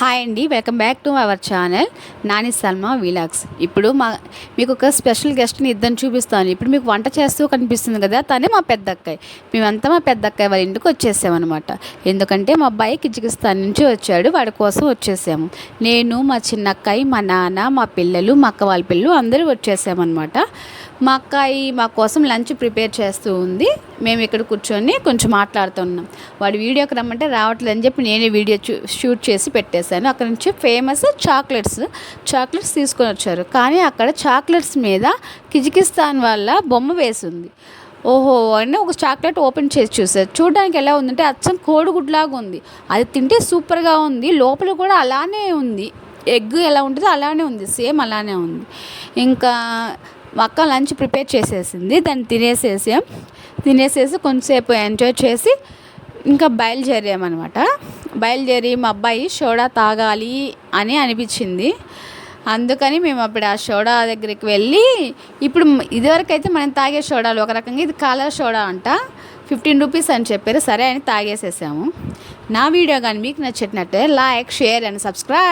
Hi అండి, welcome back to our channel Nani Salma vlogs. ఇప్పుడు మీకు ఒక స్పెషల్ గెస్ట్ని ఇద్దరిని చూపిస్తాను. ఇప్పుడు మీకు వంట చేస్తూ కనిపిస్తుంది కదా, తనే మా పెద్ద అక్కయ్య. మేమంతా మా పెద్ద అక్కయ్య వాళ్ళ ఇంటికి వచ్చేసామన్నమాట. ఎందుకంటే మా అబ్బాయి కిర్గిస్థాన్ నుంచి వచ్చాడు, వాడి కోసం వచ్చేసాము. నేను, మా చిన్న అక్కయ్య, మా నాన్న, మా పిల్లలు, మా అక్క వాళ్ళ పిల్లలు అందరూ వచ్చేసామన్నమాట. మా అక్కాయి మా కోసం లంచ్ ప్రిపేర్ చేస్తూ ఉంది. మేము ఇక్కడ కూర్చొని కొంచెం మాట్లాడుతున్నాం. వాడు వీడియోకి రమ్మంటే రావట్లేదు అని చెప్పి నేనే వీడియో షూట్ చేసి పెట్టేశాను. అక్కడ నుంచి ఫేమస్ చాక్లెట్స్ తీసుకొని వచ్చారు. కానీ అక్కడ చాక్లెట్స్ మీద కిర్గిస్థాన్ వాళ్ళ బొమ్మ వేసింది. ఓహో అని ఒక చాక్లెట్ ఓపెన్ చేసి చూసారు. చూడడానికి ఎలా ఉందంటే అచ్చం కోడిగుడ్లాగా ఉంది. అది తింటే సూపర్గా ఉంది. లోపల కూడా అలానే ఉంది, ఎగ్ ఎలా ఉంటుందో అలానే ఉంది, సేమ్ అలానే ఉంది. ఇంకా మా అక్క లంచ్ ప్రిపేర్ చేసేసింది. దాన్ని తినేసేసి కొంచెంసేపు ఎంజాయ్ చేసి ఇంకా బయలుదేరి మా అబ్బాయి సోడా తాగాలి అని అనిపించింది. అందుకని మేము అప్పుడు ఆ సోడా దగ్గరికి వెళ్ళి, ఇప్పుడు ఇదివరకైతే మనం తాగే సోడాలు ఒక రకంగా, ఇది కలర్ సోడా అంట, 15 రూపీస్ అని చెప్పారు. సరే అని తాగేసేసాము. నా వీడియో కానీ మీకు నచ్చినట్టే లైక్, షేర్ అండ్ సబ్స్క్రైబ్.